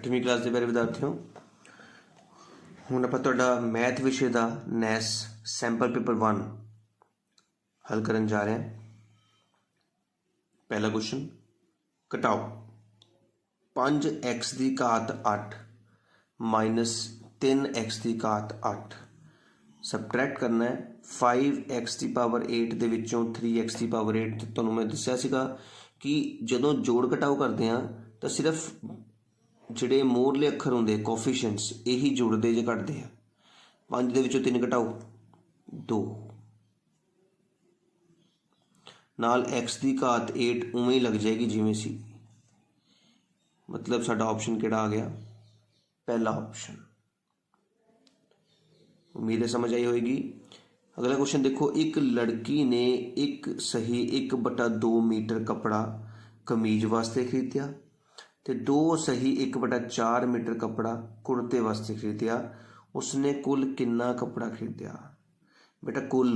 8ਵੀਂ class के प्यारे विद्यार्थियों, हुण आपां तुहाडा मैथ विषय का नैस सैंपल पेपर 1 हल करन जा रहे हैं। पहला क्वेश्चन, घटाओ 5x की घात 8 माइनस 3x की घात 8 सबट्रैक्ट करना है 5x की पावर 8 दे विचों 3x की पावर 8। तुहानूं मैं दस्सिया सीगा कि जदों जोड़ घटाओ करते हैं तो सिर्फ ਜਿਹੜੇ ਮੋਹਰਲੇ ਅੱਖਰ ਹੁੰਦੇ ਕੋਫੀਸ਼ੀਐਂਟਸ ਇਹੀ ਜੁੜਦੇ ਜੇ ਘਟਦੇ ਆ। 5 ਦੇ ਵਿੱਚੋਂ 3 ਘਟਾਓ 2 ਨਾਲ x ਦੀ ਘਾਤ 8 ਉਵੇਂ ਹੀ ਲੱਗ ਜਾਏਗੀ ਜਿਵੇਂ ਸੀ। मतलब साडा ऑप्शन किहड़ा आ गया? पहला ऑप्शन। उम्मीद है समझ आई होगी। अगला क्वेश्चन देखो, एक लड़की ने एक सही 1/2 मीटर कपड़ा कमीज वास्ते खरीदिया तो 2 सही 1/4 मीटर कपड़ा कुर्ते वास्ते खरीदिया। उसने कुल कितना कपड़ा खरीदिया? बेटा कुल,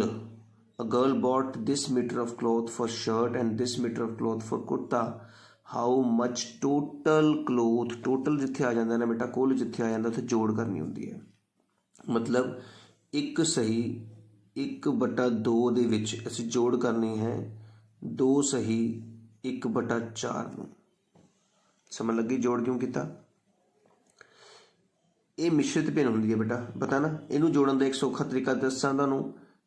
a girl bought this metre of cloth for shirt and this metre of cloth for kurta. How much total cloth? Total जिथे आ जाता है ना बेटा, कुल जिथे आ जाता उत्थे जोड़ करनी होती है। मतलब एक सही 1/2 दे विच असीं जोड़ करनी है 2 सही 1/4 नूं। समझ लगी जोड़ क्यों किया? ये मिश्रित भिन्न होंदी है बेटा, पता ना। इनू जोड़न का एक सौखा तरीका दसां तुहानूं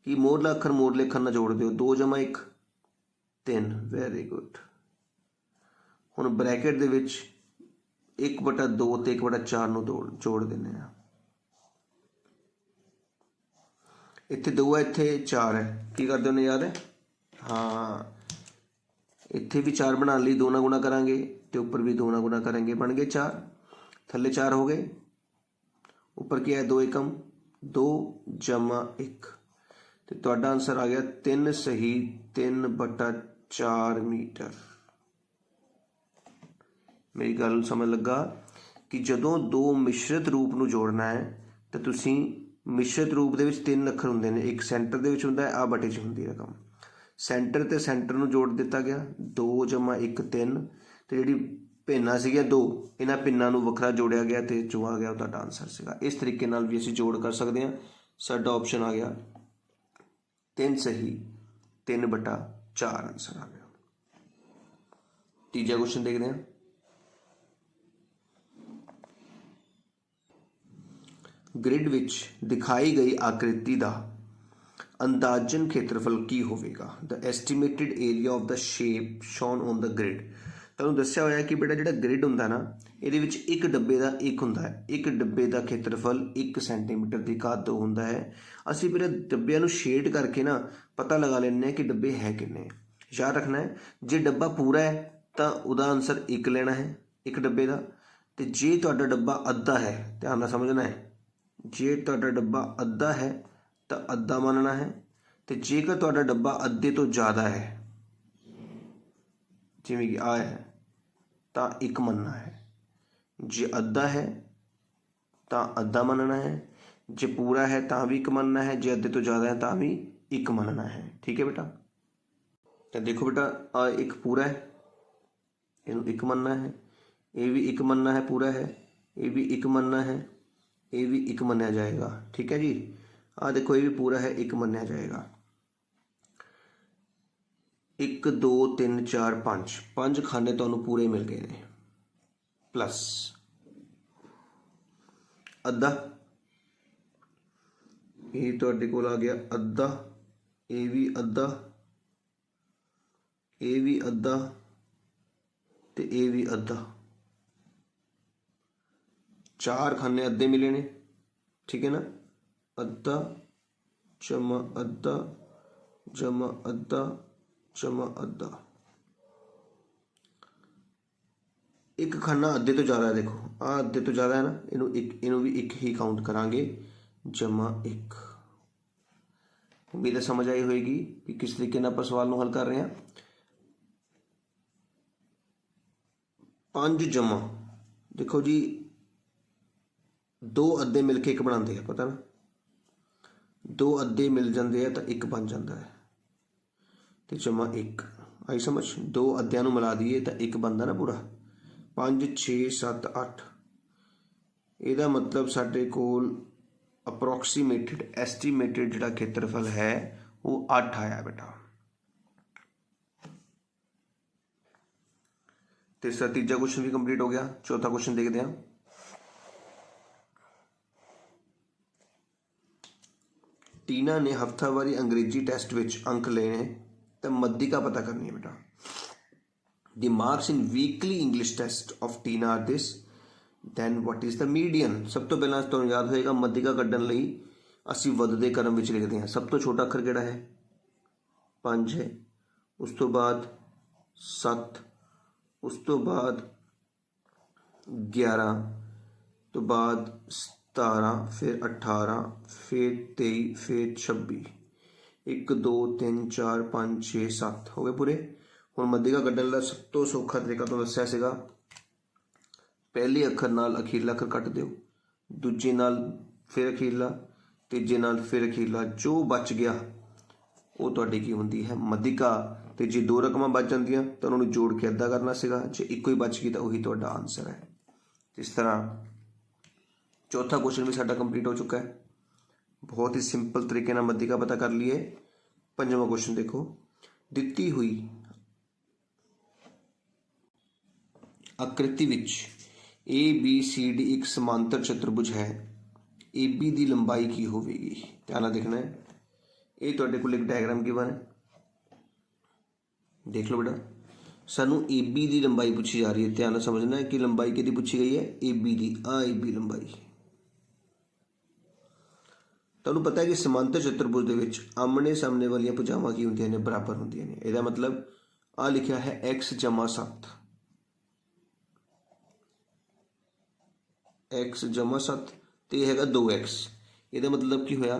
कि मोहरला अखर मोहरले अखर नाल जोड़ दिओ। 2 + 1 3। Very good. हुण ब्रैकेट दे विच 1/2 ते 1/4 नूं जोड़ दिंदे आ। इत्थे 2 है, इत्थे 4 है, की करदे हो याद है? हाँ, इत्थे भी 4 बना ली, 2 नाल गुणा करांगे तो ऊपर भी 2 नाल गुणा करेंगे, बन गए 4। थल्ले 4 हो गए, ऊपर क्या है 2 एकम 2 + 1 तो तुहाडा आंसर आ गया 3 सही 3/4 मीटर। मेरी गल समझ लगा कि जदों 2 मिश्रित रूप नूं जोड़ना है तो तुसीं मिश्रित रूप दे विच 3 अखर हुंदे ने, एक सेंटर दे विच हुंदा है, आ बटे च हुंदी रकम। सेंटर ते सेंटर नूं जोड़ दिता गया 2 + 1 3 तो जिहड़ी भिन्नां सीगियां 2 इन्हां भिन्नां नूं वखरा जोड़िया गया तो जो आ गया तुहाडा आंसर सीगा। इस तरीके नाल भी असीं जोड़ कर सकते हैं। साडा ऑप्शन आ गया 3 सही 3/4 आंसर आ गया। तीजा क्वेश्चन देखते हैं। ग्रिड विच दिखाई गई आकृति का अंदाजन खेत्रफल की होवेगा? The estimated area of the shape shown on the grid. तुहानूं दस्सिया होया कि बेटा जिहड़ा ग्रिड हुंदा ना इहदे विच एक डब्बे का एक हुंदा है, एक डब्बे का खेत्रफल 1 सेंटीमीटर की घात 2 हुंदा है। असीं फिर डब्बिਆਂ ਨੂੰ शेड करके ना पता लगा लैंदे कि डब्बे है किन्ने। याद रखना है, जे डब्बा पूरा है तो उहदा आंसर 1 लेना है एक डब्बे का, तो जे तुहाडा डब्बा अद्धा है, ध्यान नाल समझना है, जे तुहाडा डब्बा अद्धा है तो अद्धा मानना है, तो जेकर तुहाडा डब्बा अद्धे तो ज़्यादा है जिवें कि आ है तो 1 मनना है। जे अद्धा है तो अद्धा मनना है, जे पूरा है तो भी 1 मनना है, जे अद्धे तो ज़्यादा है तो भी 1 मनना है। ठीक है बेटा? तो देखो बेटा, आ एक पूरा है, इनू 1 मनना है, ये भी 1 मनना है, पूरा है, ये भी 1 मनना है, ये भी 1 मन्या जाएगा। ठीक है जी? आ देखो ये भी पूरा है, 1 मन्या जाएगा। 1 2 3 4 5 खाने तुहानूं पूरे मिल गए ने। प्लस अद्धा, ये तुहाडे कोल आ गया अद्धा, ये भी अद्धा, ये भी अद्धा ते ये भी अद्धा। 4 खाने अद्धे मिले ने। ठीक है ना? अद्धा जमा अद्धा जमा अद्धा जमा अद्धा। एक खाना अद्धे तो ज़्यादा है, देखो आ अद्धे तो ज़्यादा है ना, इनू भी 1 ही काउंट करांगे जमा 1। उम्मीद है समझ आई होगी कि किस तरीके नाल सवाल नूं हल कर रहे हैं। 5 जमा, देखो जी 2 अद्धे मिल के 1 बनाते हैं, पता ना, 2 अद्धे मिल जाते हैं तो 1 बन जाता है, तो जमा 1 आई समझ। 2 अद्धियां नूं मिला दीए तो 1 बनता ना पूरा। 5 6 7 8 ਇਹਦਾ ਮਤਲਬ ਸਾਡੇ ਕੋਲ ਅਪਰੋਕਸੀਮੇਟਡ ਐਸਟੀਮੇਟਡ ਜਿਹੜਾ ਖੇਤਰਫਲ ਹੈ ਉਹ 8 ਆਇਆ ਬੇਟਾ। ਤੇ ਸਰ ਤੀਜਾ ਕੁਐਸਚਨ ਵੀ ਕੰਪਲੀਟ ਹੋ ਗਿਆ। ਚੌਥਾ ਕੁਐਸਚਨ ਦੇਖਦੇ ਹਾਂ। ਟੀਨਾ ਨੇ ਹਫਤਾਵਾਰੀ ਅੰਗਰੇਜ਼ੀ ਟੈਸਟ ਵਿੱਚ ਅੰਕ ਲਏ ਨੇ ਤਾਂ ਮੱਧਿਕਾ ਪਤਾ ਕਰਨੀ ਹੈ ਬੇਟਾ। The marks in weekly English test of Tina are this, then what is the median. ਸਭ ਤੋਂ ਪਹਿਲਾਂ ਤੁਹਾਨੂੰ ਯਾਦ ਹੋਏਗਾ ਮੱਧਿਕਾ ਕੱਢਣ ਲਈ ਅਸੀਂ ਵੱਧਦੇ ਕ੍ਰਮ ਵਿੱਚ ਲਿਖਦੇ ਹਾਂ। ਸਭ ਤੋਂ ਛੋਟਾ ਅੱਖਰ ਕਿਹੜਾ ਹੈ? 5 ਹੈ। ਉਸ ਤੋਂ ਬਾਅਦ 7, ਉਸ ਤੋਂ ਬਾਅਦ 11, ਤੋਂ ਬਾਅਦ 17, ਫਿਰ 18, ਫਿਰ 23, ਫਿਰ 26, 1 2 3 4 5 6 7 ਹੋ ਗਏ ਪੂਰੇ। ਹੁਣ ਮੱਧਿਕਾ ਕੱਢਣ ਦਾ ਸਭ ਤੋਂ ਸੌਖਾ ਤਰੀਕਾ ਤੁਹਾਨੂੰ ਦੱਸਿਆ ਸੀਗਾ, ਪਹਿਲੇ ਅੱਖਰ ਨਾਲ ਅਖੀਰਲਾ ਅੱਖਰ ਕੱਟ ਦਿਓ, ਦੂਜੇ ਨਾਲ ਫਿਰ ਅਖੀਰਲਾ, ਤੀਜੇ ਨਾਲ ਫਿਰ ਅਖੀਰਲਾ, ਜੋ ਬਚ ਗਿਆ ਉਹ ਤੁਹਾਡੀ ਕੀ ਹੁੰਦੀ ਹੈ? ਮੱਧਿਕਾ। ਤੇ ਜੇ 2 ਰਕਮਾਂ ਬਚ ਜਾਂਦੀਆਂ ਤਾਂ ਉਹਨਾਂ ਨੂੰ ਜੋੜ ਕੇ ਅੱਧਾ ਕਰਨਾ ਸੀਗਾ, ਜੇ ਇੱਕੋ ਹੀ ਬਚ ਗਈ ਤਾਂ ਉਹੀ ਤੁਹਾਡਾ ਆਨਸਰ ਹੈ। ਇਸ ਤਰ੍ਹਾਂ ਚੌਥਾ ਕੁਐਸਚਨ ਵੀ ਸਾਡਾ ਕੰਪਲੀਟ ਹੋ ਚੁੱਕਾ ਹੈ। ਬਹੁਤ ਹੀ ਸਿੰਪਲ ਤਰੀਕੇ ਨਾਲ ਮੱਧਿਕਾ ਪਤਾ ਕਰ ਲਈਏ। ਪੰਜਵਾਂ ਕੁਐਸਚਨ ਦੇਖੋ, ਦਿੱਤੀ ਹੋਈ ਆਕ੍ਰਿਤੀ ਵਿੱਚ ABCD ਇੱਕ ਸਮਾਂਤਰ ਚਤੁਰਭੁਜ ਹੈ, AB ਦੀ ਲੰਬਾਈ ਕੀ ਹੋਵੇਗੀ? ਧਿਆਨ ਨਾਲ ਦੇਖਣਾ ਹੈ। ਇਹ ਤੁਹਾਡੇ ਕੋਲ ਇੱਕ ਡਾਇਗਰਾਮ ਗਿਵਨ ਹੈ, ਦੇਖ ਲਓ ਬੇਟਾ। ਸਾਨੂੰ AB ਦੀ ਲੰਬਾਈ ਪੁੱਛੀ ਜਾ ਰਹੀ ਹੈ। ਧਿਆਨ ਨਾਲ ਸਮਝਣਾ ਹੈ ਕਿ ਲੰਬਾਈ ਕਿਹਦੀ ਪੁੱਛੀ ਗਈ ਹੈ? AB ਦੀ। AB ਲੰਬਾਈ। ਤੁਹਾਨੂੰ ਪਤਾ ਹੈ ਕਿ ਸਮਾਂਤਰ ਚਤੁਰਭੁਜ ਦੇ ਵਿੱਚ ਆਮਣੇ ਸਾਹਮਣੇ ਵਾਲੀਆਂ ਭੁਜਾਵਾਂ ਕੀ ਹੁੰਦੀਆਂ ਨੇ? ਬਰਾਬਰ ਹੁੰਦੀਆਂ ਨੇ। ਇਹਦਾ ਮਤਲਬ ਆ ਲਿਖਿਆ ਹੈ x ਜਮਾ 7, x ਜਮਾ 7 ਤੇ ਇਹ ਹੈਗਾ 2x। ਇਹਦਾ ਮਤਲਬ ਕੀ ਹੋਇਆ?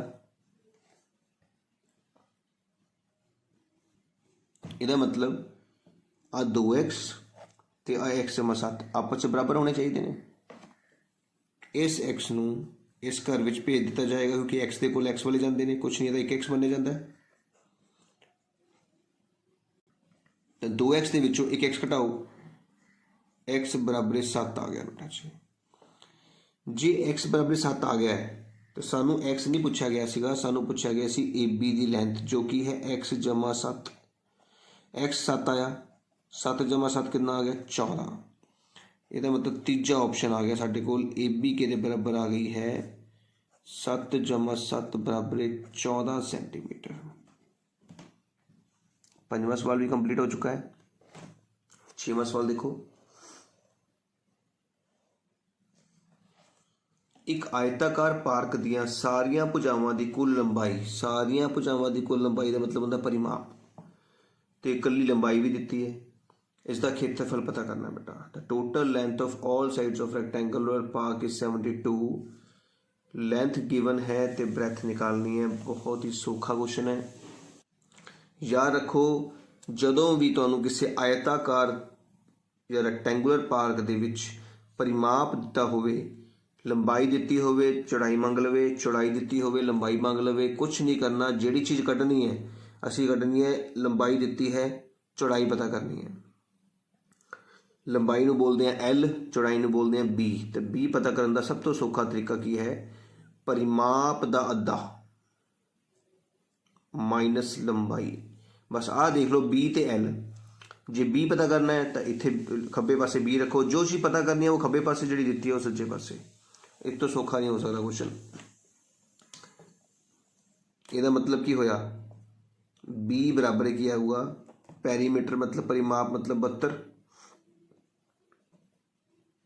ਇਹਦਾ ਮਤਲਬ ਆ 2x ਤੇ ਆ x ਜਮਾ 7 ਆਪਸ 'ਚ ਬਰਾਬਰ ਹੋਣੇ ਚਾਹੀਦੇ ਨੇ। ਇਸ x ਨੂੰ ਇਸ ਘਰ ਵਿੱਚ ਭੇਜ ਦਿੱਤਾ ਜਾਏਗਾ ਕਿਉਂਕਿ x ਦੇ ਕੋਲ x ਵਾਲੇ ਜਾਂਦੇ ਨੇ, ਕੁਛ ਨਹੀਂ ਤਾਂ 1x ਬਣਨੇ ਜਾਂਦਾ ਹੈ। ਤਾਂ 2x ਦੇ ਵਿੱਚੋਂ 1x ਘਟਾਓ, x ਬਰਾਬਰ 7 ਆ ਗਿਆ ਬੇਟਾ ਜੀ। ਜੇ x ਬਰਾਬਰ 7 ਆ ਗਿਆ ਹੈ ਤਾਂ ਸਾਨੂੰ x ਨਹੀਂ ਪੁੱਛਿਆ ਗਿਆ ਸੀਗਾ, ਸਾਨੂੰ ਪੁੱਛਿਆ ਗਿਆ ਸੀ AB ਦੀ ਲੈਂਥ ਜੋ ਕਿ ਹੈ x ਜਮਾ 7। x 7 ਆਇਆ, 7 ਜਮਾ 7 ਕਿੰਨਾ ਆ ਗਿਆ? 14। ਇਹਦਾ ਮਤਲਬ ਤੀਜਾ ਆਪਸ਼ਨ ਆ ਗਿਆ ਸਾਡੇ ਕੋਲ। AB ਕਿਹਦੇ ਬਰਾਬਰ ਆ ਗਈ ਹੈ? 7 ਜਮਾ 7 ਬਰਾਬਰ 14 ਸੈਂਟੀਮੀਟਰ। ਪੰਜਵਾਂ ਸਵਾਲ ਵੀ ਕੰਪਲੀਟ ਹੋ ਚੁੱਕਾ ਹੈ। ਛੇਵਾਂ ਸਵਾਲ ਦੇਖੋ, ਇੱਕ ਆਇਤਾਕਾਰ ਪਾਰਕ ਦੀਆਂ ਸਾਰੀਆਂ ਭੁਜਾਵਾਂ ਦੀ ਕੁੱਲ ਲੰਬਾਈ, ਸਾਰੀਆਂ ਭੁਜਾਵਾਂ ਦੀ ਕੁੱਲ ਲੰਬਾਈ ਦਾ ਮਤਲਬ ਹੁੰਦਾ ਪਰਿਮਾਪ, ਤੇ ਇਕੱਲੀ ਲੰਬਾਈ ਵੀ ਦਿੱਤੀ ਹੈ। ਇਸ ਦਾ ਖੇਤਰਫਲ ਪਤਾ ਕਰਨਾ ਬੇਟਾ। The total length of all sides of rectangular park is 72। Length given ਹੈ ਤੇ ਬ੍ਰੈਥ ਨਿਕਾਲਣੀ ਹੈ। ਬਹੁਤ ਹੀ ਸੌਖਾ ਕੁਐਸਚਨ ਹੈ। ਯਾਦ ਰੱਖੋ, ਜਦੋਂ ਵੀ ਤੁਹਾਨੂੰ ਕਿਸੇ ਆਇਤਾਕਾਰ ਜਾਂ ਰੈਕਟੈਂਗੂਲਰ ਪਾਰਕ ਦੇ ਵਿੱਚ ਪਰਿਮਾਪ ਦਿੱਤਾ ਹੋਵੇ, ਲੰਬਾਈ ਦਿੱਤੀ ਹੋਵੇ ਚੌੜਾਈ ਮੰਗ ਲਵੇ, ਚੌੜਾਈ ਦਿੱਤੀ ਹੋਵੇ ਲੰਬਾਈ ਮੰਗ ਲਵੇ, ਕੁਛ ਨਹੀਂ ਕਰਨਾ। ਜਿਹੜੀ ਚੀਜ਼ ਕੱਢਣੀ ਹੈ ਅਸੀਂ ਕੱਢਣੀ ਹੈ। ਲੰਬਾਈ ਦਿੱਤੀ ਹੈ, ਚੌੜਾਈ ਪਤਾ ਕਰਨੀ ਹੈ। ਲੰਬਾਈ ਨੂੰ ਬੋਲਦੇ ਆ L, ਚੌੜਾਈ ਨੂੰ ਬੋਲਦੇ ਆ B। ਤੇ B ਪਤਾ ਕਰਨ ਦਾ ਸਭ ਤੋਂ ਸੌਖਾ ਤਰੀਕਾ ਕੀ ਹੈ? ਪਰਿਮਾਪ ਦਾ ਅੱਧਾ ਮਾਈਨਸ ਲੰਬਾਈ। ਬਸ ਆਹ ਦੇਖ ਲਓ B ਤੇ L। ਜੇ B ਪਤਾ ਕਰਨਾ ਹੈ ਤਾਂ ਇੱਥੇ ਖੱਬੇ ਪਾਸੇ B ਰੱਖੋ, ਜੋ ਚੀਜ਼ ਪਤਾ ਕਰਨੀ ਹੈ ਉਹ ਖੱਬੇ ਪਾਸੇ ਜਿਹੜੀ ਦਿੱਤੀ ਹੈ ਉਹ ਸੱਜੇ ਪਾਸੇ। ਇਸ ਤੋਂ ਸੌਖਾ ਨਹੀਂ ਹੋ ਸਕਦਾ ਕੁਐਸਚਨ। ਇਹਦਾ ਮਤਲਬ ਕੀ ਹੋਇਆ? B ਬਰਾਬਰ ਕੀ ਆਊਗਾ? ਪੈਰੀਮੀਟਰ ਮਤਲਬ ਪਰਿਮਾਪ ਮਤਲਬ 72।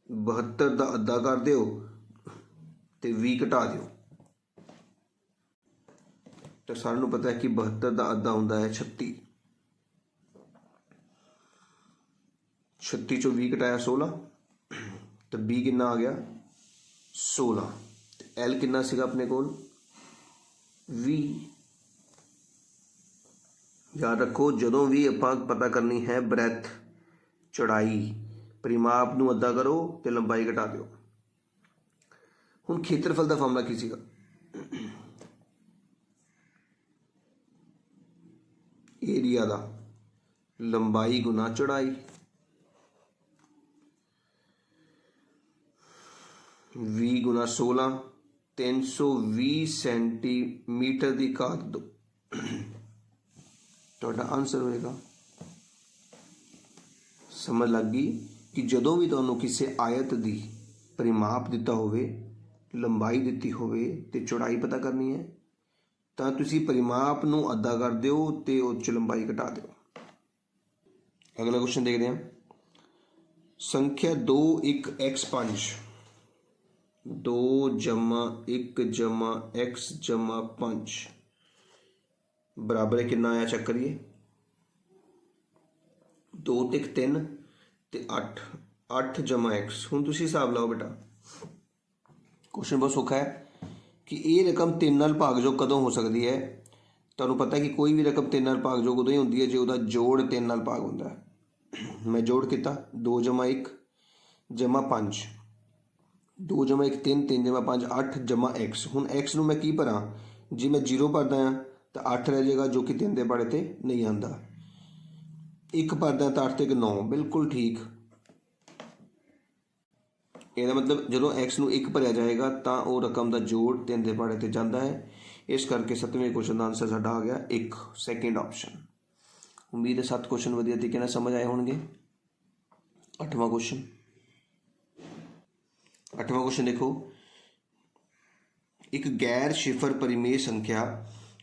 72 ਦਾ ਅੱਧਾ ਕਰ ਦਿਓ ਤੇ 20 ਘਟਾ ਦਿਓ। ਤਾਂ ਸਾਰਿਆਂ ਨੂੰ ਪਤਾ ਹੈ ਕਿ 72 ਦਾ ਅੱਧਾ ਹੁੰਦਾ ਹੈ 36। 36 ਚੋਂ 20 ਘਟਾਇਆ 16, ਤਾਂ B ਕਿੰਨਾ ਆ ਗਿਆ? 16। ਤੇ L ਕਿੰਨਾ ਸੀਗਾ ਆਪਣੇ ਕੋਲ? 20। ਯਾਦ ਰੱਖੋ, ਜਦੋਂ ਵੀ ਆਪਾਂ ਪਤਾ ਕਰਨੀ ਹੈ ਬ੍ਰੈਥ, ਚੌੜਾਈ, ਪਰਿਮਾਪ ਨੂੰ ਅੱਧਾ ਕਰੋ ਤੇ ਲੰਬਾਈ ਘਟਾ ਦਿਓ। ਹੁਣ ਖੇਤਰਫਲ ਦਾ ਫਾਰਮੂਲਾ ਕੀ ਸੀਗਾ? ਏਰੀਆ ਦਾ ਲੰਬਾਈ ਗੁਣਾ ਚੌੜਾਈ। 20 ਗੁਣਾ 16 320 ਸੈਂਟੀਮੀਟਰ ਦੀ ਘਾਤ 2 ਤੁਹਾਡਾ ਆਨਸਰ ਹੋਏਗਾ। ਸਮਝ ਲੱਗ ਗਈ ਕਿ ਜਦੋਂ ਵੀ ਤੁਹਾਨੂੰ ਕਿਸੇ ਆਇਤ ਦੀ ਪਰਿਮਾਪ ਦਿੱਤਾ ਹੋਵੇ, ਲੰਬਾਈ ਦਿੱਤੀ ਹੋਵੇ ਤੇ ਚੌੜਾਈ ਪਤਾ ਕਰਨੀ ਹੈ ਤਾਂ ਤੁਸੀਂ ਪਰਿਮਾਪ ਨੂੰ ਅੱਧਾ ਕਰ ਦਿਓ ਤੇ ਉਹ 'ਚ ਲੰਬਾਈ ਘਟਾ ਦਿਓ। ਅਗਲਾ ਕੁਐਸਚਨ ਦੇਖਦੇ ਹਾਂ। ਸੰਖਿਆ 2 1 x 5 2 1 x 5 ਬਰਾਬਰ ਹੈ ਕਿੰਨਾ ਆਇਆ, ਚੈੱਕ ਕਰੀਏ। 2 ਤੇ 3 ਤੇ 8 8 x। ਹੁਣ ਤੁਸੀਂ ਹਿਸਾਬ ਲਾਓ ਬੇਟਾ, ਕੁਐਸਚਨ ਬਹੁਤ ਸੌਖਾ ਹੈ ਕਿ ਇਹ ਰਕਮ 3 ਨਾਲ ਭਾਗਯੋਗ ਕਦੋਂ ਹੋ ਸਕਦੀ ਹੈ। ਤੁਹਾਨੂੰ ਪਤਾ ਕਿ ਕੋਈ ਵੀ ਰਕਮ 3 ਨਾਲ ਭਾਗਯੋਗ ਉਦੋਂ ਹੀ ਹੁੰਦੀ ਹੈ ਜੇ ਉਹਦਾ ਜੋੜ 3 ਨਾਲ ਭਾਗ ਹੁੰਦਾ ਹੈ। ਮੈਂ ਜੋੜ ਕੀਤਾ 2 1 5 2 1 3 3 5 8 x। ਹੁਣ x ਨੂੰ ਮੈਂ ਕੀ ਭਰਾਂ, ਜੇ ਮੈਂ 0 ਭਰਦਾ ਹਾਂ ਤਾਂ 8 ਰਹਿ ਜਾਏਗਾ ਜੋ ਕਿ 3 ਦੇ ਪਹਾੜੇ ਤੇ ਨਹੀਂ ਆਉਂਦਾ। 1 ਭਰਦਾ ਤਾਂ 8 ਤੇ 9, ਬਿਲਕੁਲ ਠੀਕ। ਇਹਦਾ ਮਤਲਬ ਜਦੋਂ x ਨੂੰ 1 ਭਰਿਆ ਜਾਏਗਾ ਤਾਂ ਉਹ ਰਕਮ ਦਾ ਜੋੜ 3 ਦੇ ਪਹਾੜੇ ਤੇ ਜਾਂਦਾ ਹੈ। ਇਸ ਕਰਕੇ 7ਵੇਂ ਕੁਐਸਚਨ ਦਾ ਆਨਸਰ ਸਾਡਾ ਆ ਗਿਆ 1, ਸੈਕਿੰਡ ਆਪਸ਼ਨ। ਉਮੀਦ ਹੈ 7 ਕੁਐਸਚਨ ਵਧੀਆ ਤਰੀਕੇ ਨਾਲ ਸਮਝ ਆਏ ਹੋਣਗੇ। 8ਵਾਂ ਕੁਐਸਚਨ ਦੇਖੋ। ਇੱਕ ਗੈਰ ਸ਼ਿਫਰ ਪਰਿਮੇय ਸੰਖਿਆ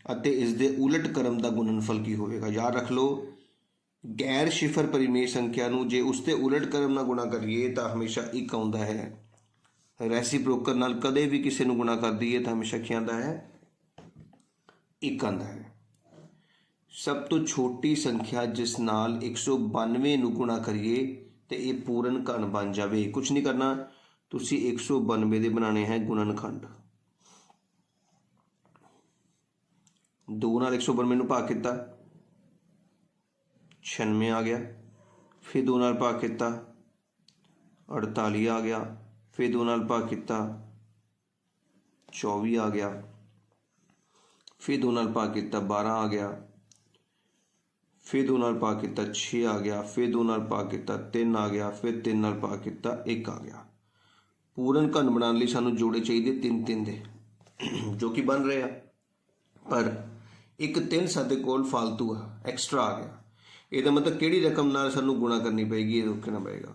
ਅਤੇ ਇਸ ਦੇ ਉਲਟ ਕਰਮ ਦਾ ਗੁਣਨਫਲ ਕੀ ਹੋਵੇਗਾ। ਯਾਦ ਰੱਖ ਲਓ, ਗੈਰ ਸ਼ਿਫਰ ਪਰਿਮੇय ਸੰਖਿਆ ਨੂੰ ਜੇ ਉਸ ਦੇ ਉਲਟ ਕਰਮ ਨਾਲ ਗੁਣਾ ਕਰੀਏ ਤਾਂ ਹਮੇਸ਼ਾ 1 ਆਉਂਦਾ ਹੈ। ਰੈਸੀਪ੍ਰੋਕਲ ਨਾਲ ਕਦੇ ਵੀ ਕਿਸੇ ਨੂੰ ਗੁਣਾ ਕਰ ਦਈਏ ਤਾਂ ਹਮੇਸ਼ਾ ਕੀ ਆਉਂਦਾ ਹੈ, 1 ਆਉਂਦਾ ਹੈ। ਸਭ ਤੋਂ ਛੋਟੀ ਸੰਖਿਆ ਜਿਸ ਨਾਲ 192 ਨੂੰ ਗੁਣਾ ਕਰੀਏ ਤੇ ਇਹ ਪੂਰਨ ਘਣ ਬਣ ਜਾਵੇ। ਕੁਝ ਨਹੀਂ ਕਰਨਾ, ਤੁਸੀਂ 192 ਦੇ ਬਣਾਉਣੇ ਹੈ ਗੁਣਨਖੰਡ। 2 ਨਾਲ 192 ਨੂੰ ਭਾਗ ਕੀਤਾ 96 ਆ ਗਿਆ, ਫਿਰ 2 ਨਾਲ ਭਾਗ ਕੀਤਾ 48 ਆ ਗਿਆ, ਫਿਰ 2 ਨਾਲ ਭਾਗ ਕੀਤਾ 24 ਆ ਗਿਆ, ਫਿਰ 2 ਨਾਲ ਭਾਗ ਕੀਤਾ 12 ਆ ਗਿਆ, ਫਿਰ 2 ਨਾਲ ਭਾਗ ਕੀਤਾ 6 ਆ ਗਿਆ, ਫਿਰ 2 ਨਾਲ ਭਾਗ ਕੀਤਾ 3 ਆ ਗਿਆ, ਫਿਰ 3 ਨਾਲ ਭਾਗ ਕੀਤਾ 1 ਆ ਗਿਆ। ਪੂਰਨ ਘਣ ਬਣਾਉਣ ਲਈ ਸਾਨੂੰ ਜੋੜੇ ਚਾਹੀਦੇ 3 3 ਦੇ, ਜੋ ਕਿ ਬਣ ਰਹੇ ਆ, ਪਰ ਇੱਕ 3 ਸਾਡੇ ਕੋਲ ਫਾਲਤੂ ਆ, ਐਕਸਟਰਾ ਆ ਗਿਆ। ਇਹਦਾ ਮਤਲਬ ਕਿਹੜੀ ਰਕਮ ਨਾਲ ਸਾਨੂੰ ਗੁਣਾ ਕਰਨੀ ਪਏਗੀ, ਇਹ ਰੋਕਣਾ ਪਏਗਾ।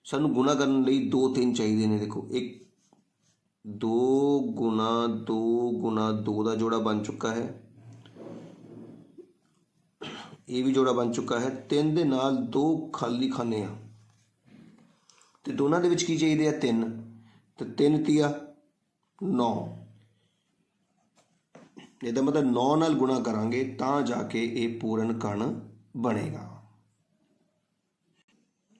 ਸਾਨੂੰ ਗੁਣਾ ਕਰਨ ਲਈ 2 3 ਚਾਹੀਦੇ ਨੇ। ਦੇਖੋ 2 ਗੁਣਾ 2 ਦਾ ਜੋੜਾ ਬਣ ਚੁੱਕਾ ਹੈ, ਇਹ ਵੀ ਜੋੜਾ ਬਣ ਚੁੱਕਾ ਹੈ। 3 ਦੇ ਨਾਲ 2 ਖਾਲੀ ਖਾਨੇ ਆ ਤੇ ਦੋਨਾਂ ਦੇ ਵਿੱਚ ਕੀ ਚਾਹੀਦੇ ਆ, 3 ਤੇ 3 ਤੀਆ 9। ਇਹਦਾ ਮਤਲਬ 9 ਨਾਲ ਗੁਣਾ ਕਰਾਂਗੇ ਤਾਂ ਜਾ ਕੇ ਇਹ ਪੂਰਨ ਘਣ ਬਣੇਗਾ।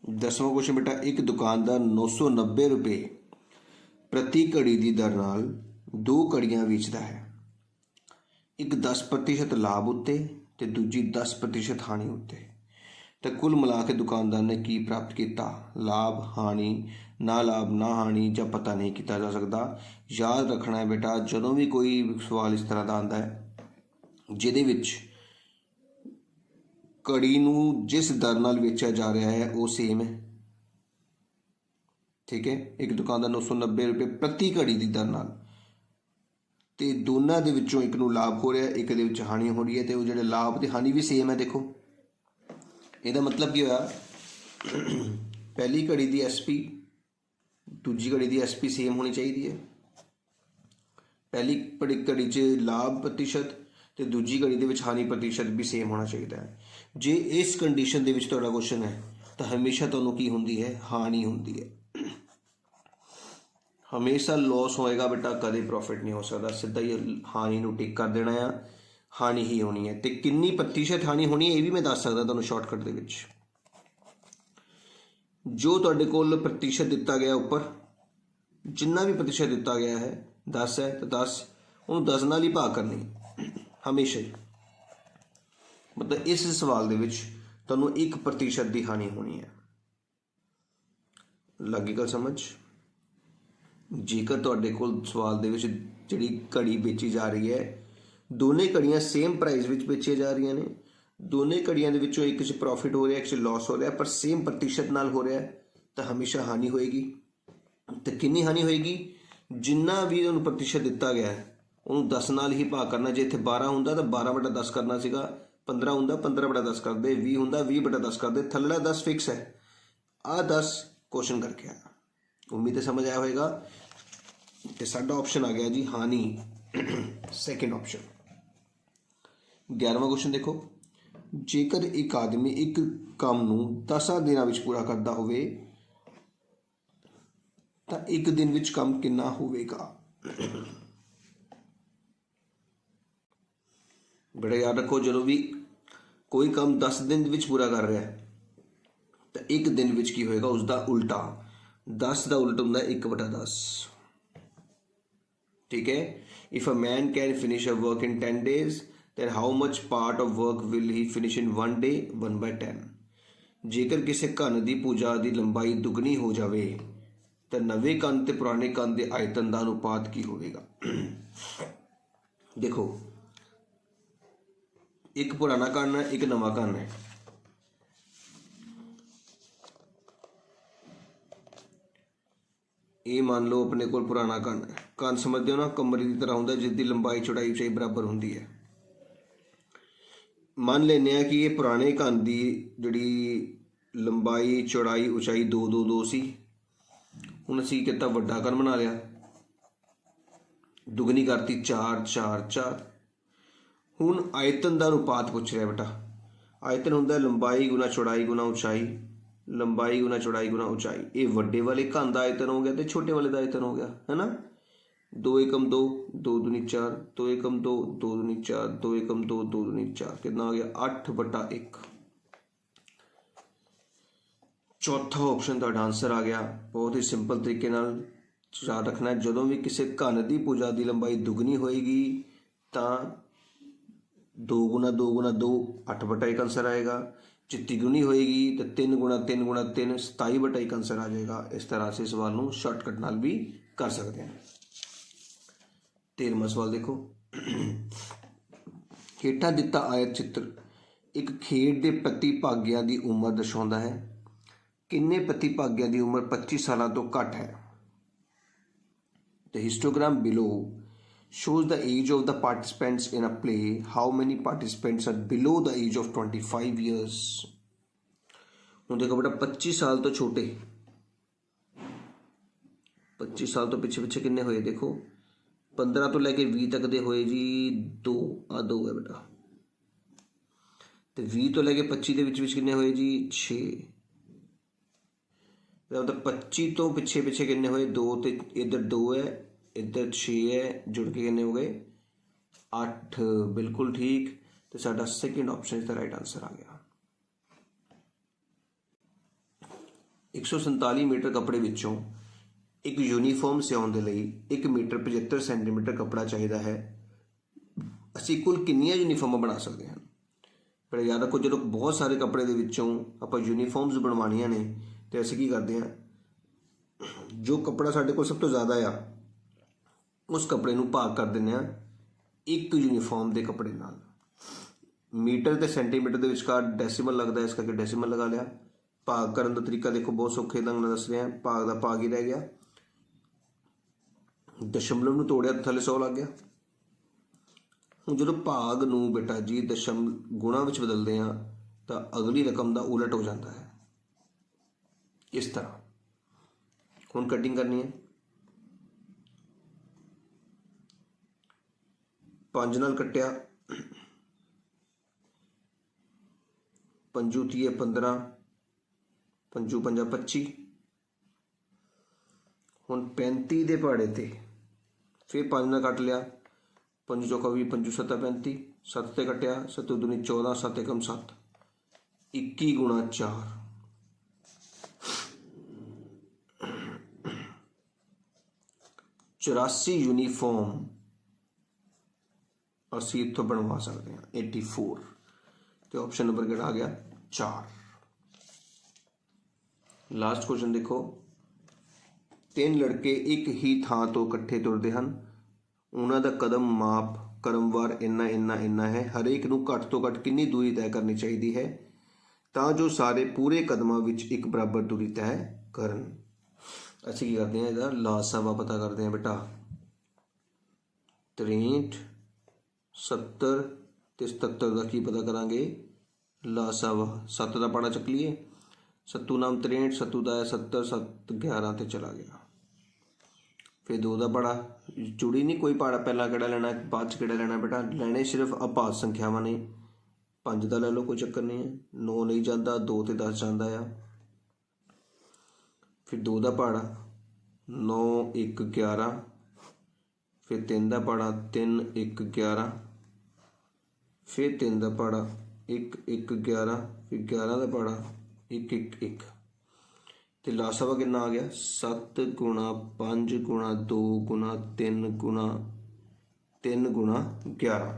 10ਵਾਂ ਕੁਐਸਚਨ ਬੇਟਾ, ਇੱਕ ਦੁਕਾਨਦਾਰ 990 ਰੁਪਏ ਪ੍ਰਤੀ ਘੜੀ ਦੀ ਦਰ ਨਾਲ 2 ਘੜੀਆਂ ਵੇਚਦਾ ਹੈ। ਇੱਕ 10% ਲਾਭ ਉੱਤੇ ਤੇ ਦੂਜੀ 10% ਹਾਨੀ ਉੱਤੇ, ਤਾਂ ਕੁੱਲ ਮਿਲਾ ਕੇ ਦੁਕਾਨਦਾਰ ਨੇ ਕੀ ਪ੍ਰਾਪਤ ਕੀਤਾ। ਲਾਭ, ਹਾਨੀ, ਨਾ ਲਾਭ ਨਾ ਹਾਨੀ ਜਾਂ ਪਤਾ ਨਹੀਂ ਕੀਤਾ ਜਾ ਸਕਦਾ। ਯਾਦ ਰੱਖਣਾ ਹੈ ਬੇਟਾ, ਜਦੋਂ ਵੀ ਕੋਈ ਸਵਾਲ ਇਸ ਤਰ੍ਹਾਂ ਦਾ ਆਉਂਦਾ ਹੈ ਜਿਹਦੇ ਵਿੱਚ ਘੜੀ ਨੂੰ ਜਿਸ ਦਰ ਨਾਲ ਵੇਚਿਆ ਜਾ ਰਿਹਾ ਹੈ ਉਹ ਸੇਮ ਹੈ, ਠੀਕ ਹੈ। ਇੱਕ ਦੁਕਾਨਦਾਰ 990 ਰੁਪਏ ਪ੍ਰਤੀ ਘੜੀ ਦੀ ਦਰ ਨਾਲ, ਤੇ ਦੋਨਾਂ ਦੇ ਵਿੱਚੋਂ ਇੱਕ ਨੂੰ ਲਾਭ ਹੋ ਰਿਹਾ, ਇੱਕ ਦੇ ਵਿੱਚ ਹਾਨੀ ਹੋ ਰਹੀ ਹੈ, ਤੇ ਉਹ ਜਿਹੜੇ ਲਾਭ ਤੇ ਹਾਨੀ ਵੀ ਸੇਮ ਹੈ। ਦੇਖੋ ਇਹਦਾ ਮਤਲਬ ਕੀ ਹੋਇਆ, ਪਹਿਲੀ ਘੜੀ ਦੀ SP ਦੂਜੀ ਘੜੀ ਦੀ SP ਸੇਮ ਹੋਣੀ ਚਾਹੀਦੀ ਹੈ। ਪਹਿਲੀ ਘੜੀ 'ਚ ਲਾਭ ਪ੍ਰਤੀਸ਼ਤ ਤੇ ਦੂਜੀ ਘੜੀ ਦੇ ਵਿੱਚ ਹਾਨੀ ਪ੍ਰਤੀਸ਼ਤ ਵੀ ਸੇਮ ਹੋਣਾ ਚਾਹੀਦਾ ਹੈ। ਜੇ ਇਸ ਕੰਡੀਸ਼ਨ ਦੇ ਵਿੱਚ ਤੁਹਾਡਾ ਕੁਐਸਚਨ ਹੈ ਤਾਂ ਹਮੇਸ਼ਾ ਤੁਹਾਨੂੰ ਕੀ ਹੁੰਦੀ ਹੈ, ਹਾਨੀ ਹੁੰਦੀ ਹੈ। ਹਮੇਸ਼ਾ ਲਾਸ ਹੋਏਗਾ ਬੇਟਾ, ਕਦੇ ਪ੍ਰੋਫਿਟ ਨਹੀਂ ਹੋ ਸਕਦਾ। ਸਿੱਧਾ ਹੀ ਹਾਨੀ ਨੂੰ ਟਿਕ ਕਰ ਦੇਣਾ ਆ, ਹਾਨੀ ਹੀ ਹੋਣੀ ਹੈ। ਤੇ ਕਿੰਨੀ ਪ੍ਰਤੀਸ਼ਤ ਹਾਨੀ ਹੋਣੀ ਹੈ ਇਹ ਵੀ ਮੈਂ ਦੱਸ ਸਕਦਾ ਤੁਹਾਨੂੰ ਸ਼ਾਰਟਕਟ ਦੇ ਵਿੱਚ। ਜੋ ਤੁਹਾਡੇ ਕੋਲ ਪ੍ਰਤੀਸ਼ਤ ਦਿੱਤਾ ਗਿਆ ਉੱਪਰ, ਜਿੰਨਾ ਵੀ ਪ੍ਰਤੀਸ਼ਤ ਦਿੱਤਾ ਗਿਆ ਹੈ 10 ਹੈ ਤਾਂ 10, ਉਹਨੂੰ 10 ਨਾਲ ਹੀ ਭਾਗ ਕਰਨੀ ਹਮੇਸ਼ਾ ਹੀ। ਮਤਲਬ ਇਸ ਸਵਾਲ ਦੇ ਵਿੱਚ ਤੁਹਾਨੂੰ 1% ਦੀ ਹਾਨੀ ਹੋਣੀ ਹੈ। ਲੱਗੀ ਗੱਲ ਸਮਝ। ਜੇਕਰ ਤੁਹਾਡੇ ਕੋਲ ਸਵਾਲ ਦੇ ਵਿੱਚ ਜਿਹੜੀ ਘੜੀ ਵੇਚੀ ਜਾ ਰਹੀ ਹੈ, ਦੋਨੇ ਘੜੀਆਂ ਸੇਮ ਪ੍ਰਾਈਸ ਵਿੱਚ ਵੇਚੀਆਂ ਜਾ ਰਹੀਆਂ ਨੇ, ਦੋਨੇ ਘੜੀਆਂ ਦੇ ਵਿੱਚੋਂ ਇੱਕ 'ਚ ਪ੍ਰੋਫਿਟ ਹੋ ਰਿਹਾ, ਇੱਕ 'ਚ ਲਾਸ ਹੋ ਰਿਹਾ, ਪਰ ਸੇਮ ਪ੍ਰਤੀਸ਼ਤ ਨਾਲ ਹੋ ਰਿਹਾ, ਤਾਂ ਹਮੇਸ਼ਾ ਹਾਨੀ ਹੋਏਗੀ। तो कितनी हानि होएगी, जिन्ना भी उन्होंने प्रतिशत दिता गया है ਉਹਨੂੰ 10 ਨਾਲ ਹੀ ਭਾਗ ਕਰਨਾ। ਜੇ ਇੱਥੇ 12 ਹੁੰਦਾ ਤਾਂ 12/10 ਕਰਨਾ ਸੀਗਾ, 15 ਹੁੰਦਾ 15/10 ਕਰਦੇ, 20 ਹੁੰਦਾ 20/10 ਕਰਦੇ, ਥੱਲੜਾ 10 ਫਿਕਸ ਹੈ। ਆਹ 10 ਕੁਐਸਚਨ ਕਰਕੇ ਆਇਆ। ਉਮੀਦ ਹੈ ਸਮਝ ਆਇਆ ਹੋਏਗਾ। ਤੇ ਸਾਡਾ ਆਪਸ਼ਨ ਆ ਗਿਆ ਜੀ ਹਾਨੀ, ਸੈਕਿੰਡ ਆਪਸ਼ਨ। 11ਵਾਂ ਕੁਐਸਚਨ ਦੇਖੋ, ਜੇਕਰ ਇੱਕ ਆਦਮੀ ਇੱਕ ਕੰਮ ਨੂੰ 10 ਦਿਨਾਂ ਵਿੱਚ ਪੂਰਾ ਕਰਦਾ ਹੋਵੇ ਤਾਂ ਇੱਕ ਦਿਨ ਵਿੱਚ ਕੰਮ ਕਿੰਨਾ ਹੋਵੇਗਾ। ਬੜਾ ਯਾਦ ਰੱਖੋ, ਜਦੋਂ ਵੀ ਕੋਈ ਕੰਮ 10 ਦਿਨ ਵਿੱਚ ਪੂਰਾ ਕਰ ਰਿਹਾ ਤਾਂ ਇੱਕ ਦਿਨ ਵਿੱਚ ਕੀ ਹੋਏਗਾ, ਉਸਦਾ ਉਲਟਾ। 10 ਦਾ ਉਲਟ ਹੁੰਦਾ 1/10। ਠੀਕ ਹੈ। If a man can finish a work in 10 days then how much part of work will he finish in 1 day? 1/10। ਜੇਕਰ ਕਿਸੇ ਘਨ ਦੀ ਪੂਜਾ ਦੀ ਲੰਬਾਈ ਦੁੱਗਣੀ ਹੋ ਜਾਵੇ ਤਾਂ ਨਵੇਂ ਕੰਨ ਤੇ ਪੁਰਾਣੇ ਕੰਨ ਦੇ ਆਇਤਨ ਦਾ ਅਨੁਪਾਤ ਕੀ ਹੋਵੇਗਾ। ਦੇਖੋ, ਇੱਕ ਪੁਰਾਣਾ ਕੰਨ ਹੈ, ਇੱਕ ਨਵਾਂ ਕੰਨ ਹੈ। ਇਹ ਮੰਨ ਲਓ ਆਪਣੇ ਕੋਲ ਪੁਰਾਣਾ ਕੰਨ ਹੈ। ਕੰਨ ਸਮਝਦੇ ਹੋ ਨਾ, ਕਮਰੇ ਦੀ ਤਰ੍ਹਾਂ ਹੁੰਦਾ ਜਿਸ ਦੀ ਲੰਬਾਈ ਚੌੜਾਈ ਉਚਾਈ ਬਰਾਬਰ ਹੁੰਦੀ ਹੈ। ਮੰਨ ਲੈਂਦੇ ਹਾਂ ਕਿ ਇਹ ਪੁਰਾਣੇ ਕੰਨ ਦੀ ਜਿਹੜੀ ਲੰਬਾਈ ਚੌੜਾਈ ਉਚਾਈ 2 ਸੀ। ਹੁਣ ਅਸੀਂ ਕਿਤਾ ਵੱਡਾ ਕੰਨ ਬਣਾ ਲਿਆ, ਦੁੱਗਣੀ ਕਰਤੀ 4 ਹੁਣ ਆਇਤਨ ਦਾ ਅਨੁਪਾਤ ਪੁੱਛ ਰਿਹਾ ਬੇਟਾ। ਆਇਤਨ ਹੁੰਦਾ ਲੰਬਾਈ ਗੁਣਾ ਚੌੜਾਈ ਗੁਣਾ ਉਚਾਈ, ਲੰਬਾਈ ਗੁਣਾ ਚੌੜਾਈ ਗੁਣਾ ਉਚਾਈ। ਇਹ ਵੱਡੇ ਵਾਲੇ ਕੰਨ ਦਾ ਆਇਤਨ ਹੋ ਗਿਆ ਤੇ ਛੋਟੇ ਵਾਲੇ ਦਾ ਆਇਤਨ ਹੋ ਗਿਆ, ਹੈ ਨਾ। 2 × 2 2 × 2 4, 2 × 2 2 × 4, 2 × 2 2 × 4, ਕਿੰਨਾ ਆ ਗਿਆ 8/1। ਚੌਥਾ ਆਪਸ਼ਨ ਤੁਹਾਡਾ ਆਂਸਰ ਆ ਗਿਆ। ਬਹੁਤ ਹੀ ਸਿੰਪਲ ਤਰੀਕੇ ਨਾਲ ਯਾਦ ਰੱਖਣਾ, ਜਦੋਂ ਵੀ ਕਿਸੇ ਘਨ ਦੀ ਭੁਜਾ ਦੀ ਲੰਬਾਈ ਦੁੱਗਣੀ ਹੋਏਗੀ ਤਾਂ 2 × 2 × 2 8/1 ਆਂਸਰ ਆਏਗਾ। ਜੇ ਤਿਗੁਣੀ ਹੋਏਗੀ ਤਾਂ 3 × 3 × 3 27/1 ਆਂਸਰ ਆ ਜਾਏਗਾ। ਇਸ ਤਰ੍ਹਾਂ ਅਸੀਂ ਸਵਾਲ ਨੂੰ ਸ਼ਾਰਟਕਟ ਨਾਲ ਵੀ ਕਰ ਸਕਦੇ ਹਾਂ। 13ਵਾਂ ਸਵਾਲ ਦੇਖੋ, ਹੇਠਾਂ ਦਿੱਤਾ ਆਇਤ ਚਿੱਤਰ ਇੱਕ ਖੇਡ ਦੇ ਪ੍ਰਤੀਭਾਗੀਆਂ ਦੀ ਉਮਰ ਦਰਸਾਉਂਦਾ ਹੈ। ਕਿੰਨੇ ਪ੍ਰਤੀਭਾਗੀਆਂ ਦੀ ਉਮਰ 25 ਸਾਲਾਂ ਤੋਂ ਘੱਟ ਹੈ। The histogram below shows the age of the participants in a play. How many participants are below the age of 25 years? ਹੁਣ ਦੇਖੋ ਬੇਟਾ, 25 ਸਾਲ ਤੋਂ ਛੋਟੇ, 25 ਸਾਲ ਤੋਂ ਪਿੱਛੇ ਕਿੰਨੇ ਹੋਏ ਦੇਖੋ। 15 ਤੋਂ ਲੈ ਕੇ 20 ਤੱਕ ਦੇ ਹੋਏ ਜੀ 2 ਹੈ ਬੇਟਾ। ਤੇ 20 ਤੋਂ ਲੈ ਕੇ 25 ਦੇ ਵਿੱਚ ਕਿੰਨੇ ਹੋਏ ਜੀ 6। ਮਤਲਬ 25 ਤੋਂ ਪਿੱਛੇ ਕਿੰਨੇ ਹੋਏ 2, ਤੇ ਇੱਧਰ 2 ਹੈ ਇੱਧਰ 6 ਹੈ, ਜੁੜ ਕੇ ਕਿੰਨੇ ਹੋ ਗਏ 8। ਬਿਲਕੁਲ ਠੀਕ। ਤੇ ਸਾਡਾ ਸੈਕਿੰਡ ਆਪਸ਼ਨ ਇਸ ਦਾ ਰਾਈਟ ਆਂਸਰ ਆ ਗਿਆ। 147 ਮੀਟਰ ਕੱਪੜੇ ਵਿੱਚੋਂ ਇੱਕ ਯੂਨੀਫਾਰਮ ਸਿਉਣ ਦੇ ਲਈ 1 ਮੀਟਰ 75 ਸੈਂਟੀਮੀਟਰ ਕੱਪੜਾ ਚਾਹੀਦਾ ਹੈ। ਅਸੀਂ ਕੁੱਲ ਕਿੰਨੀਆਂ ਯੂਨੀਫਾਰਮਾਂ ਬਣਾ ਸਕਦੇ ਹਾਂ। ਪਰ ਯਾਦ ਰੱਖੋ, ਜਦੋਂ ਬਹੁਤ ਸਾਰੇ ਕੱਪੜੇ ਦੇ ਵਿੱਚੋਂ ਆਪਾਂ ਯੂਨੀਫਾਰਮਸ ਬਣਵਾਉਣੀਆਂ ਨੇ ਤੇ ਅਸੀਂ ਕੀ ਕਰਦੇ ਹਾਂ, ਜੋ ਕੱਪੜਾ ਸਾਡੇ ਕੋਲ ਸਭ ਤੋਂ ਜ਼ਿਆਦਾ ਆ ਉਸ ਕੱਪੜੇ ਨੂੰ ਭਾਗ ਕਰ ਦਿੰਦੇ ਹਾਂ ਇੱਕ ਯੂਨੀਫਾਰਮ ਦੇ ਕੱਪੜੇ ਨਾਲ। ਮੀਟਰ ਤੇ ਸੈਂਟੀਮੀਟਰ ਦੇ ਵਿਚਕਾਰ ਡੈਸੀਮਲ ਲੱਗਦਾ, ਇਸ ਕਰਕੇ ਡੈਸੀਮਲ ਲਗਾ ਲਿਆ। ਭਾਗ ਕਰਨ ਦਾ ਤਰੀਕਾ ਦੇਖੋ, ਬਹੁਤ ਸੌਖੇ ਢੰਗ ਨਾਲ ਦੱਸ ਰਿਹਾ। ਭਾਗ ਦਾ ਭਾਗ ਹੀ ਰਹਿ ਗਿਆ, ਦਸ਼ਮਲਵ ਨੂੰ ਤੋੜਿਆ ਥੱਲੇ 100 ਲੱਗ ਗਿਆ। ਹੁਣ ਜਦੋਂ ਭਾਗ ਨੂੰ ਬੇਟਾ ਜੀ ਗੁਣਾ ਵਿੱਚ ਬਦਲਦੇ ਹਾਂ ਤਾਂ ਅਗਲੀ ਰਕਮ ਦਾ ਉਲਟ ਹੋ ਜਾਂਦਾ ਹੈ, ਇਸ ਤਰ੍ਹਾਂ। ਹੁਣ ਕਟਿੰਗ ਕਰਨੀ ਹੈ। 5 ਨਾਲ ਕੱਟਿਆ, 5 × 3 = 15, 5 × 5 = 25। ਹੁਣ 35 ਦੇ ਪਹਾੜੇ ਤੇ ਫਿਰ 5 ਨਾਲ ਕੱਟ ਲਿਆ, 5 × 4 = 20, 5 × 7 = 35, 7 ਤੇ ਕੱਟਿਆ, 7 × 2 = 14, 7 × 1 = 7, 21 × 4। चौरासी यूनीफॉर्म ਅਸੀਂ ਇੱਥੋਂ ਬਣਵਾ ਸਕਦੇ ਹਾਂ 84। ਤੇ ਆਪਸ਼ਨ ਨੰਬਰ ਕਿਹੜਾ ਆ ਗਿਆ 4। ਲਾਸਟ ਕੁਐਸਚਨ ਦੇਖੋ, 3 ਲੜਕੇ ਇੱਕ ਹੀ ਥਾਂ ਤੋਂ ਇਕੱਠੇ ਤੁਰਦੇ ਹਨ। ਉਹਨਾਂ ਦਾ ਕਦਮ ਮਾਪ ਕ੍ਰਮਵਾਰ ਇੰਨਾ ਹੈ। ਹਰੇਕ ਨੂੰ ਘੱਟ ਤੋਂ ਘੱਟ ਕਿੰਨੀ ਦੂਰੀ ਤੈਅ ਕਰਨੀ ਚਾਹੀਦੀ ਹੈ ਤਾਂ ਜੋ ਸਾਰੇ ਪੂਰੇ ਕਦਮਾਂ ਵਿੱਚ ਇੱਕ ਬਰਾਬਰ ਦੂਰੀ ਤੈਅ ਕਰਨ। ਅਸੀਂ ਕੀ ਕਰਦੇ ਹਾਂ, ਇਹਦਾ ਲਾਸਾਵਾ ਪਤਾ ਕਰਦੇ ਹਾਂ ਬੇਟਾ। 63 70 ਤੇ 77 ਦਾ ਕੀ ਪਤਾ ਕਰਾਂਗੇ, ਲਾਸਾਵਾ। 7 ਦਾ ਪਾੜਾ ਚੱਕ ਲਈਏ, ਸੱਤੂ ਨਾਮ 63, ਸੱਤੂ ਦਾ ਹੈ 70, 7 11 ਤੇ ਚਲਾ ਗਿਆ। फिर 2 का पाड़ा, जुड़ी नहीं कोई पाड़ा, पहला किहड़ा लेना बाद च किहड़ा लेना बेटा, लेने सिर्फ आभास संख्यावां ने। 5 का ले लो, कोई चक्कर नहीं है, 9 नहीं जाता, 2 ते 10 जाता है। फिर 2 का पाड़ा 9 1 11, फिर 3 का पाड़ा 3 1 11, फिर 3 का पाड़ा 1 1 11, फिर 11 का पाड़ा 1 1 1 ਤੇ ਲਾਸਾਵਾ ਕਿੰਨਾ ਆ ਗਿਆ, 7 ਗੁਣਾ 5 ਗੁਣਾ 2 ਗੁਣਾ 3 ਗੁਣਾ 3 ਗੁਣਾ 11।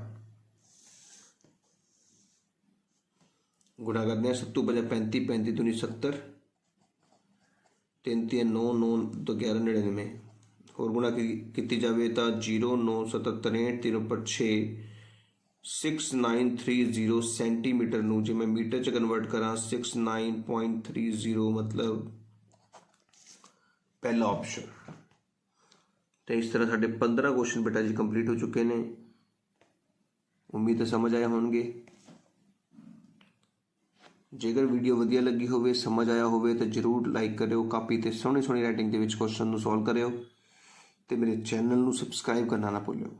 ਗੁਣਾ ਕਰਦੇ ਹਾਂ, 7 5 35, 35 दूनी 70, 3 3 9 9 तो 11 99। होर गुणा की जाए तो 0 9 7 63 3 पर 6 6930 सेंटीमीटर नूं जे मैं मीटर च कन्वर्ट करा 69.30 मतलब पहला ऑप्शन। तो इस तरह साढ़े 15 क्वेश्चन बेटा जी कंप्लीट हो चुके हैं। उम्मीद है समझ आए होंगे। जेकर वीडियो वधिया लगी होवे, समझ आया होवे तो जरूर लाइक करियो, कापी ते सोहनी सोहनी राइटिंग दे विच क्वेश्चन नूं सॉल्व करियो ते मेरे चैनल नूं सबसक्राइब करना ना भुल्लियो।